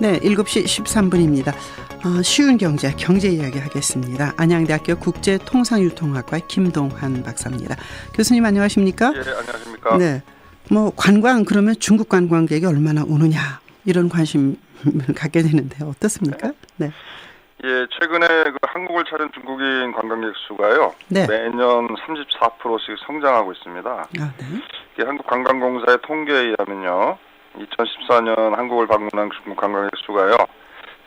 네, 7시 13분입니다. 쉬운 경제 이야기 하겠습니다. 안양대학교 국제통상유통학과의 김동환 박사입니다. 교수님 안녕하십니까? 예, 안녕하십니까? 네, 관광 그러면 중국 관광객이 얼마나 오느냐 이런 관심을 갖게 되는데 어떻습니까? 네. 예, 최근에 한국을 찾은 중국인 관광객 수가요. 네. 매년 34%씩 성장하고 있습니다. 아, 네. 한국관광공사의 통계에 의하면요. 2014년 한국을 방문한 중국 관광객 수가요.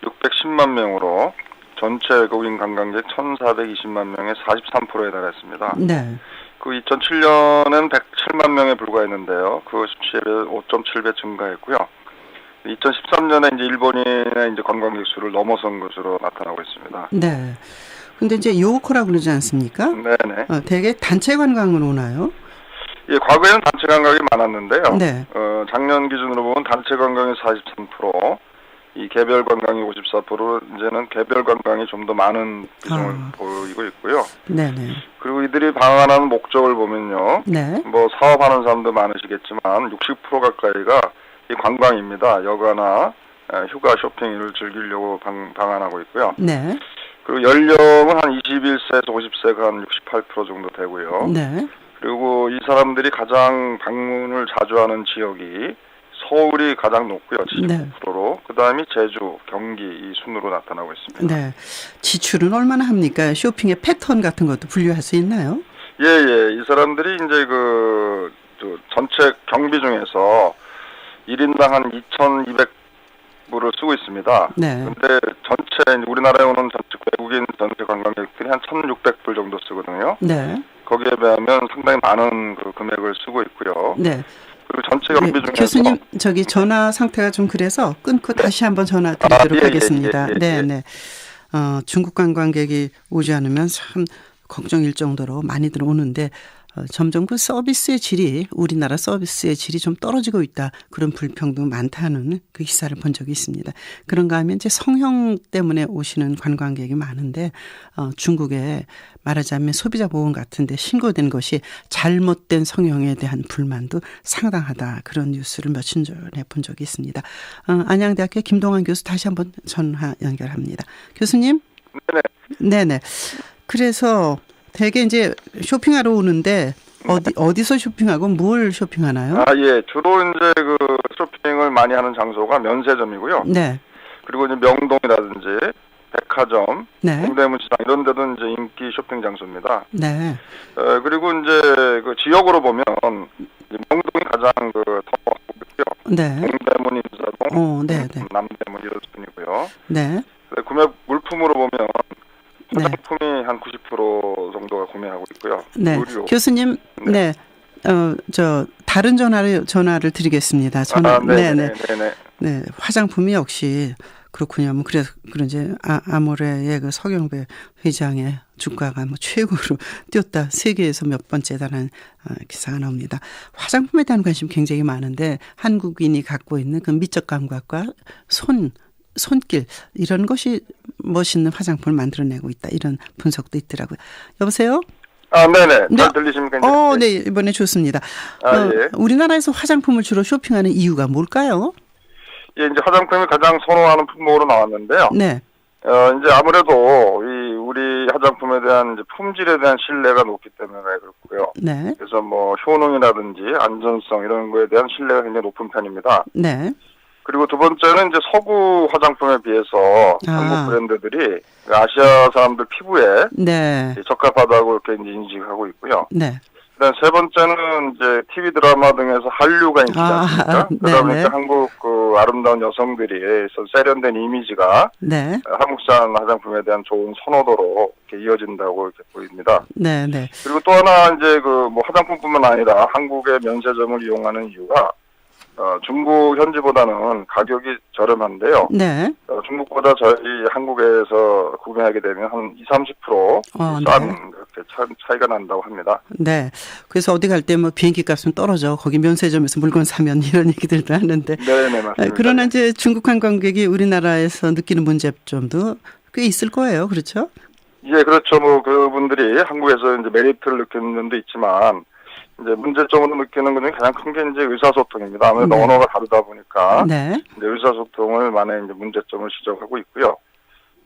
610만 명으로 전체 외국인 관광객 1,420만 명의 43%에 달했습니다. 네. 2007년엔 107만 명에 불과했는데요. 그 5.7배 증가했고요. 2013년에 이제 일본인의 관광객 수를 넘어선 것으로 나타나고 있습니다. 네. 근데 이제 요코라고 그러지 않습니까? 네네. 대개 단체 관광으로 오나요? 예, 과거에는 단체 관광이 많았는데요. 네. 작년 기준으로 보면 단체 관광이 43%, 이 개별 관광이 54%, 이제는 개별 관광이 좀 더 많은 비중을 보이고 있고요. 네네. 그리고 이들이 방한하는 목적을 보면요. 네. 사업하는 사람도 많으시겠지만 60% 가까이가 이 관광입니다. 여가나 휴가 쇼핑을 즐기려고 방한하고 있고요. 네. 그리고 연령은 한 21세에서 50세가 한 68% 정도 되고요. 네. 그리고 이 사람들이 가장 방문을 자주 하는 지역이 서울이 가장 높고요. 79%로. 네. 그다음이 제주, 경기 이 순으로 나타나고 있습니다. 네. 지출은 얼마나 합니까? 쇼핑의 패턴 같은 것도 분류할 수 있나요? 예. 이 사람들이 이제 전체 경비 중에서 1인당 한 2,200불을 쓰고 있습니다. 네. 근데 전체 우리나라에 오는 전체 외국인 전체 관광객들이 한 1,600불 정도 쓰거든요. 네. 거기에 비하면 상당히 많은 금액을 쓰고 있고요. 네. 그리고 전체 경비 중에서 교수님 전화 상태가 좀 그래서 끊고 다시 한번 전화 드리도록 하겠습니다. 네. 중국 관광객이 오지 않으면 참 걱정일 정도로 많이들 오는데 점점 서비스의 질이 우리나라 서비스의 질이 좀 떨어지고 있다. 그런 불평도 많다는 그 기사를 본 적이 있습니다. 그런가 하면 이제 성형 때문에 오시는 관광객이 많은데 중국에 말하자면 소비자 보험 같은데 신고된 것이 잘못된 성형에 대한 불만도 상당하다. 그런 뉴스를 며칠 전에 본 적이 있습니다. 안양대학교 김동환 교수 다시 한번 전화 연결합니다. 교수님? 네네. 그래서 되게 이제 쇼핑하러 오는데 어디서 쇼핑하고 뭘 쇼핑하나요? 예. 주로 이제 쇼핑을 많이 하는 장소가 면세점이고요. 네. 그리고 이제 명동이라든지 백화점, 네. 동대문 시장 이런 데도 이제 인기 쇼핑 장소입니다. 네. 그리고 이제 지역으로 보면 명동이 가장 더 있고요. 네. 동대문, 인사동, 네. 남대문 이런 순이고요. 네. 구매 물품으로 보면 네. 화장품이 한 90% 정도가 구매하고 있고요. 네. 의류. 교수님, 네. 다른 전화를 드리겠습니다. 네네. 네. 화장품이 역시 그렇군요. 그래서 그런지 아모레의 서경배 회장의 주가가 최고로 뛰었다. 세계에서 몇 번째다라는 기사가 나옵니다. 화장품에 대한 관심 굉장히 많은데 한국인이 갖고 있는 그 미적 감각과 손길 이런 것이 멋있는 화장품을 만들어내고 있다. 이런 분석도 있더라고요. 여보세요? 네네. 잘 들리십니까? 네. 이번에 좋습니다. 예. 우리나라에서 화장품을 주로 쇼핑하는 이유가 뭘까요? 예, 이제 화장품이 가장 선호하는 품목으로 나왔는데요. 네. 이제 아무래도 우리 화장품에 대한 이제 품질에 대한 신뢰가 높기 때문에 그렇고요. 네. 그래서 효능이라든지 안전성 이런 거에 대한 신뢰가 굉장히 높은 편입니다. 네. 그리고 두 번째는 이제 서구 화장품에 비해서 한국 브랜드들이 아시아 사람들 피부에 적합하다고 이렇게 이제 인식하고 있고요. 네. 그다음 세 번째는 이제 TV 드라마 등에서 한류가 인기지 않습니까? 그러다 보니까 한국 아름다운 여성들이 세련된 이미지가 한국산 화장품에 대한 좋은 선호도로 이렇게 이어진다고 이렇게 보입니다. 네네. 그리고 또 하나 이제 화장품뿐만 아니라 한국의 면세점을 이용하는 이유가 중국 현지보다는 가격이 저렴한데요. 네. 중국보다 저희 한국에서 구매하게 되면 한 20-30% 싼 그렇게 차이가 난다고 합니다. 네. 그래서 어디 갈 때 비행기 값은 떨어져. 거기 면세점에서 물건 사면 이런 얘기들도 하는데. 네, 맞습니다. 그러나 이제 중국 관광객이 우리나라에서 느끼는 문제점도 꽤 있을 거예요. 그렇죠? 예, 그렇죠. 그분들이 한국에서 이제 메리트를 느끼는 점도 있지만 이제 문제점으로 느끼는 것 중에 가장 큰 게 이제 의사소통입니다. 아무래도 네. 언어가 다르다 보니까 네. 이제 의사소통을 많은 이제 문제점을 지적하고 있고요.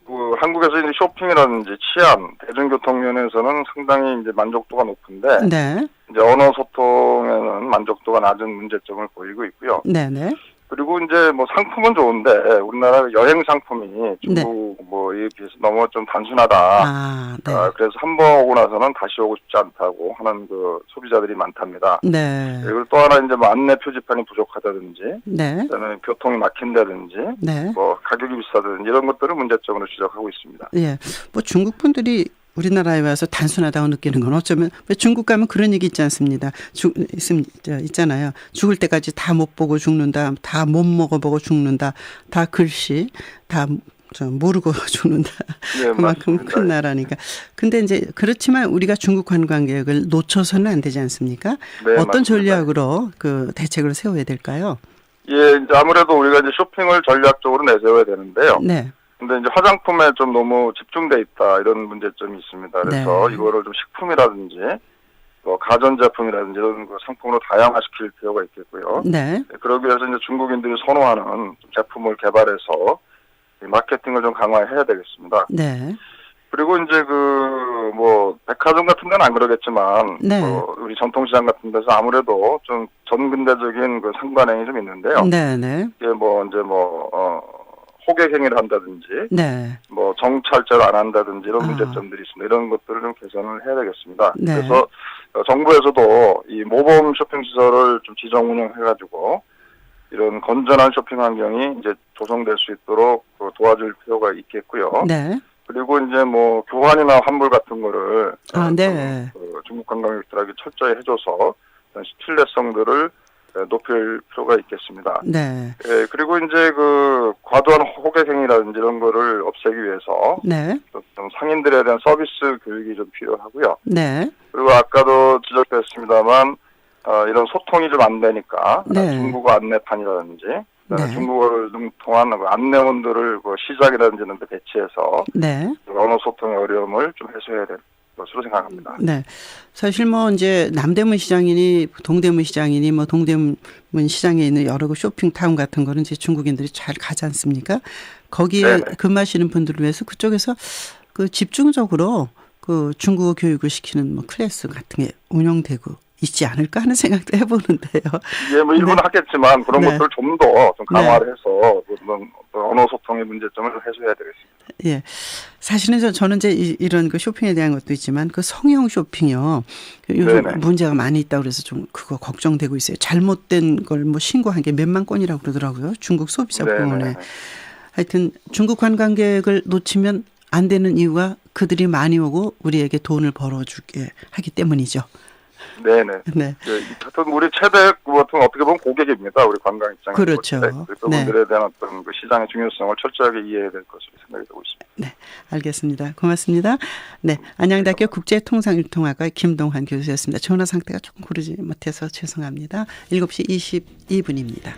그 한국에서 이제 쇼핑이라든지 치안, 대중교통 면에서는 상당히 이제 만족도가 높은데 네. 이제 언어 소통에는 만족도가 낮은 문제점을 보이고 있고요. 네네. 그리고 이제 뭐 상품은 좋은데 우리나라 여행 상품이 중국 네. 뭐에 비해서 너무 좀 단순하다. 네. 그래서 한 번 오고 나서는 다시 오고 싶지 않다고 하는 그 소비자들이 많답니다. 네. 그리고 또 하나 이제 뭐 안내 표지판이 부족하다든지, 네. 그다음에 교통이 막힌다든지, 네. 뭐 가격이 비싸다든지 이런 것들을 문제점으로 지적하고 있습니다. 예, 뭐 중국 분들이 우리나라에 와서 단순하다고 느끼는 건 어쩌면 왜 중국 가면 그런 얘기 있지 않습니다. 있잖아요. 죽을 때까지 다 못 보고 죽는다. 다 못 먹어보고 죽는다. 다 글씨. 다 모르고 죽는다. 네, 그만큼 맞습니다. 큰 나라니까. 근데 이제 그렇지만 우리가 중국 관광객을 놓쳐서는 안 되지 않습니까? 네, 어떤 맞습니다. 전략으로 그 대책을 세워야 될까요? 예, 이제 아무래도 우리가 이제 쇼핑을 전략적으로 내세워야 되는데요. 네. 근데 이제 화장품에 좀 너무 집중돼 있다 이런 문제점이 있습니다. 그래서 네. 이거를 좀 식품이라든지 뭐 가전제품이라든지 이런 그 상품으로 다양화시킬 필요가 있겠고요. 네. 그러기 위해서 이제 중국인들이 선호하는 제품을 개발해서 마케팅을 좀 강화해야 되겠습니다. 네. 그리고 이제 그 뭐 백화점 같은 데는 안 그러겠지만 네. 우리 전통시장 같은 데서 아무래도 좀 전근대적인 그 상관행이 좀 있는데요. 네, 네. 이게 뭐 이제 호객 행위를 한다든지, 네. 뭐 정찰제를 안 한다든지 이런 문제점들이 있습니다. 이런 것들을 좀 개선을 해야 되겠습니다. 네. 그래서 정부에서도 이 모범 쇼핑 시설을 좀 지정 운영해가지고 이런 건전한 쇼핑 환경이 이제 조성될 수 있도록 도와줄 필요가 있겠고요. 네. 그리고 이제 뭐 교환이나 환불 같은 거를 네. 중국 관광객들에게 철저히 해줘서 신뢰성들을 높일 필요가 있겠습니다. 네. 예, 그리고 이제 그 과도한 호객행위라든지 이런 거를 없애기 위해서 네. 좀 상인들에 대한 서비스 교육이 좀 필요하고요. 네. 그리고 아까도 지적됐습니다만 이런 소통이 좀 안 되니까 네. 중국어 안내판이라든지 네. 중국어를 통한 안내원들을 시장이라든지 이런 데 배치해서 네. 언어 소통의 어려움을 좀 해소해야 될 것으로 생각합니다. 네. 사실 뭐 이제 남대문 시장이니 동대문 시장이니 뭐 동대문 시장에 있는 여러 그 쇼핑타운 같은 거는 이제 중국인들이 잘 가지 않습니까? 거기에 네네. 근무하시는 분들을 위해서 그쪽에서 그 집중적으로 그 중국어 교육을 시키는 뭐 클래스 같은 게 운영되고 있지 않을까 하는 생각도 해보는데요. 예, 뭐 일부는 네. 하겠지만 그런 네. 것들을 좀 더 좀 강화를 네. 해서 언어 소통의 문제점을 해소해야 되겠습니다. 예, 사실은 저는 이제 이런 그 쇼핑에 대한 것도 있지만 그 성형 쇼핑이요. 요즘 네네. 문제가 많이 있다고 그래서 좀 그거 걱정되고 있어요. 잘못된 걸 뭐 신고한 게 몇만 건이라고 그러더라고요. 중국 소비자보호원에. 하여튼 중국 관광객을 놓치면 안 되는 이유가 그들이 많이 오고 우리에게 돈을 벌어주게 하기 때문이죠. 네네. 네. 하여튼 우리 최대 같은 어떻게 보면 고객입니다. 우리 관광 입장에서. 그렇죠. 그분들에 네. 대한 어떤 그 시장의 중요성을 철저하게 이해해야 될 것으로 생각이 되고 있습니다. 네, 알겠습니다. 고맙습니다. 네, 안양대학교 국제통상유통학과 김동환 교수였습니다. 전화 상태가 조금 고르지 못해서 죄송합니다. 7시 22분입니다.